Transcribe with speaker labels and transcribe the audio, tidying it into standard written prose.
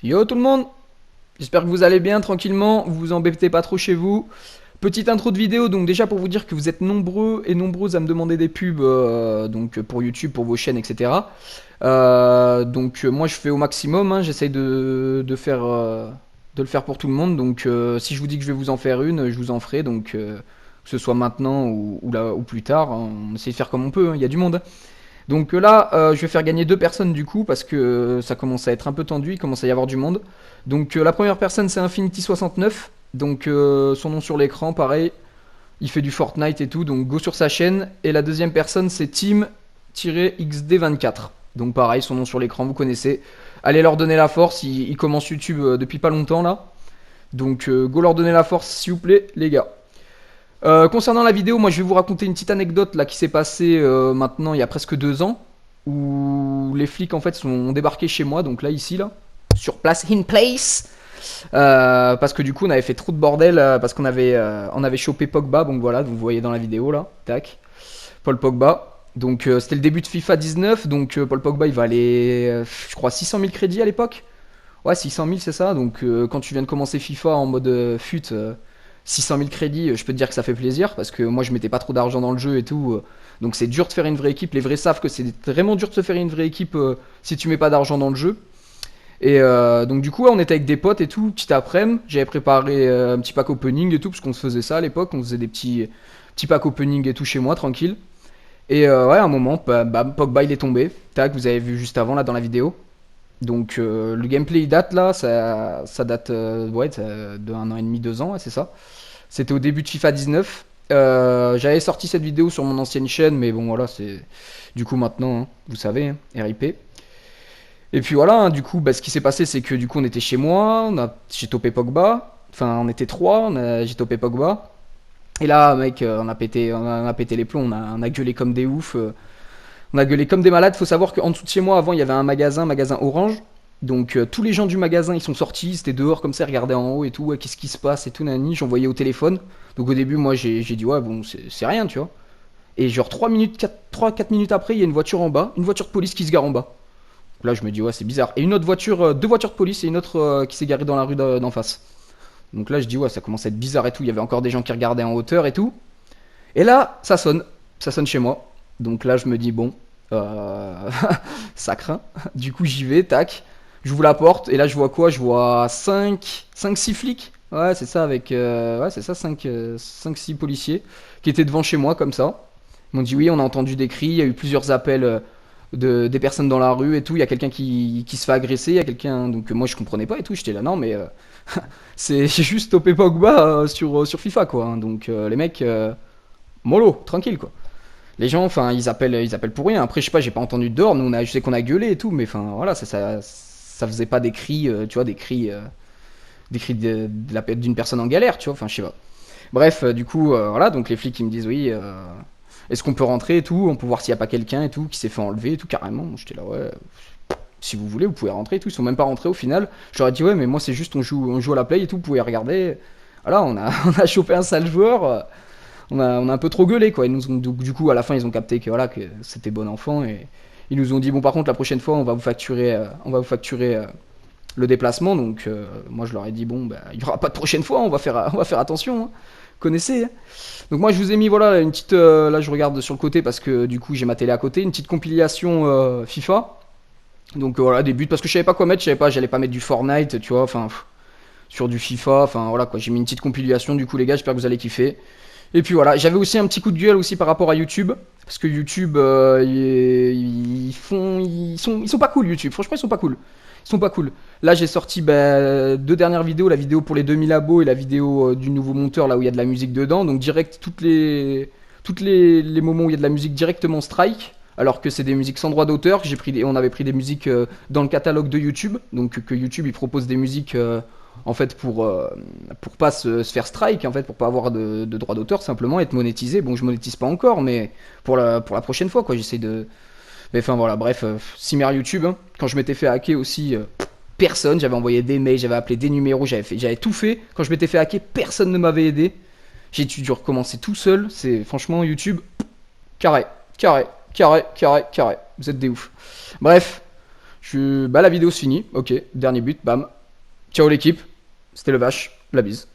Speaker 1: Yo tout le monde, j'espère que vous allez bien tranquillement, vous vous embêtez pas trop chez vous. Petite intro de vidéo, donc déjà pour vous dire que vous êtes nombreux et nombreuses à me demander des pubs donc pour YouTube, pour vos chaînes, etc. Moi je fais au maximum, hein, j'essaye de le faire pour tout le monde. Si je vous dis que je vais vous en faire une, je vous en ferai. Que ce soit maintenant ou plus tard, hein, on essaie de faire comme on peut, hein, il y a du monde. Je vais faire gagner deux personnes du coup parce que ça commence à être un peu tendu, il commence à y avoir du monde. La première personne c'est Infinity69, son nom sur l'écran, pareil, il fait du Fortnite et tout, donc go sur sa chaîne. Et la deuxième personne c'est Team-XD24, donc pareil, son nom sur l'écran, vous connaissez. Allez leur donner la force, ils commencent YouTube depuis pas longtemps là. Go leur donner la force s'il vous plaît les gars. Concernant la vidéo, moi je vais vous raconter une petite anecdote là qui s'est passée maintenant il y a presque 2 ans, où les flics en fait ont débarqué chez moi, donc là ici là, sur place, in place, parce que du coup on avait fait trop de bordel, parce on avait chopé Pogba, donc voilà, vous voyez dans la vidéo là, tac, Paul Pogba. C'était le début de FIFA 19, Paul Pogba il va aller, je crois 600 000 crédits à l'époque. Ouais, 600 000 c'est ça, quand tu viens de commencer FIFA en mode fut, 600 000 crédits, je peux te dire que ça fait plaisir parce que moi je mettais pas trop d'argent dans le jeu et tout. Donc c'est dur de faire une vraie équipe. Les vrais savent que c'est vraiment dur de se faire une vraie équipe si tu mets pas d'argent dans le jeu. On était avec des potes et tout. Petite après-midi, j'avais préparé un petit pack opening et tout parce qu'on se faisait ça à l'époque. On faisait des petits packs opening et tout chez moi tranquille. À un moment, bam, Pogba il est tombé. Tac, vous avez vu juste avant là dans la vidéo. Le gameplay il date là, ça date de 1 an et demi, 2 ans, ouais, c'est ça. C'était au début de FIFA 19. J'avais sorti cette vidéo sur mon ancienne chaîne, mais bon voilà, c'est du coup maintenant, hein, vous savez, hein, RIP. Et puis voilà, hein, ce qui s'est passé, c'est que du coup on était chez moi, j'ai topé Pogba, enfin on était trois, j'ai topé Pogba. Et là, mec, on a pété les plombs, on a gueulé comme des oufs. On a gueulé comme des malades. Faut savoir qu'en dessous de chez moi, avant, il y avait un magasin Orange. Tous les gens du magasin, ils sont sortis, c'était dehors comme ça, ils regardaient en haut et tout, ouais, qu'est-ce qui se passe et tout, nani, j'en voyais au téléphone. Donc au début, moi, j'ai dit, ouais, bon, c'est rien, tu vois. Et genre 3 minutes, 4 minutes après, il y a une voiture en bas, une voiture de police qui se gare en bas. Là, je me dis, ouais, c'est bizarre. Et une autre voiture, deux voitures de police et une autre qui s'est garée dans la rue d'en face. Donc là, je dis, ouais, ça commence à être bizarre et tout. Il y avait encore des gens qui regardaient en hauteur et tout. Et là, ça sonne chez moi. Donc là, je me dis, bon, euh, ça craint. Du coup, j'y vais, tac. J'ouvre la porte, et là, je vois quoi? Je vois 6 flics. Ouais, c'est ça, ouais, c'est ça, 6 policiers qui étaient devant chez moi, comme ça. Ils m'ont dit, oui, on a entendu des cris, il y a eu plusieurs appels des personnes dans la rue et tout. Il y a quelqu'un qui se fait agresser, il y a quelqu'un. Moi, je comprenais pas et tout. J'étais là, non, mais j'ai juste topé Pogba sur FIFA, quoi, hein. Les mecs, mollo, tranquille, quoi. Les gens, enfin, ils appellent pour rien. Après, je sais pas, j'ai pas entendu dehors. Je sais qu'on a gueulé et tout, mais enfin, voilà, ça faisait pas des cris, tu vois, des cris d'une personne en galère, tu vois. Enfin, je sais pas. Bref, voilà, donc les flics ils me disent oui, est-ce qu'on peut rentrer et tout, on peut voir s'il y a pas quelqu'un et tout qui s'est fait enlever et tout carrément. J'étais là, ouais, si vous voulez, vous pouvez rentrer et tout. Ils sont même pas rentrés au final. J'aurais dit ouais, mais moi c'est juste on joue à la play et tout, vous pouvez regarder. Voilà, on a chopé un sale joueur. On a un peu trop gueulé quoi. Du coup à la fin ils ont capté que voilà que c'était bon enfant et ils nous ont dit bon par contre la prochaine fois on va vous facturer le déplacement. Moi je leur ai dit bon bah il y aura pas de prochaine fois, on va faire attention, hein. Connaissez, hein. Donc moi je vous ai mis voilà une petite là je regarde sur le côté parce que du coup j'ai ma télé à côté, une petite compilation FIFA. Voilà des buts parce que je savais pas quoi mettre, je savais pas j'allais pas mettre du Fortnite tu vois enfin sur du FIFA, enfin voilà quoi, j'ai mis une petite compilation du coup les gars, j'espère que vous allez kiffer. Et puis voilà, j'avais aussi un petit coup de gueule aussi par rapport à YouTube, parce que YouTube, ils sont pas cool YouTube. Franchement, ils sont pas cool. Ils sont pas cool. Là, j'ai sorti deux dernières vidéos, la vidéo pour les 2000 abos et la vidéo du nouveau monteur là où il y a de la musique dedans. Donc direct, toutes les moments où il y a de la musique directement strike. Alors que c'est des musiques sans droit d'auteur. On avait pris des musiques dans le catalogue de YouTube. Donc que YouTube il propose des musiques en fait pour pas se faire strike en fait pour pas avoir de droit d'auteur simplement être monétisé. Bon je monétise pas encore mais pour la prochaine fois quoi j'essaie de mais enfin voilà bref Cimer YouTube, hein. Quand je m'étais fait hacker aussi personne, j'avais envoyé des mails, j'avais appelé des numéros, j'avais tout fait. Quand je m'étais fait hacker personne ne m'avait aidé, j'ai dû recommencer tout seul. C'est franchement YouTube carré carré carré carré carré, vous êtes des ouf. Bref, Bah, la vidéo se finit. Ok, dernier but, bam. Ciao l'équipe. C'était le vache. La bise.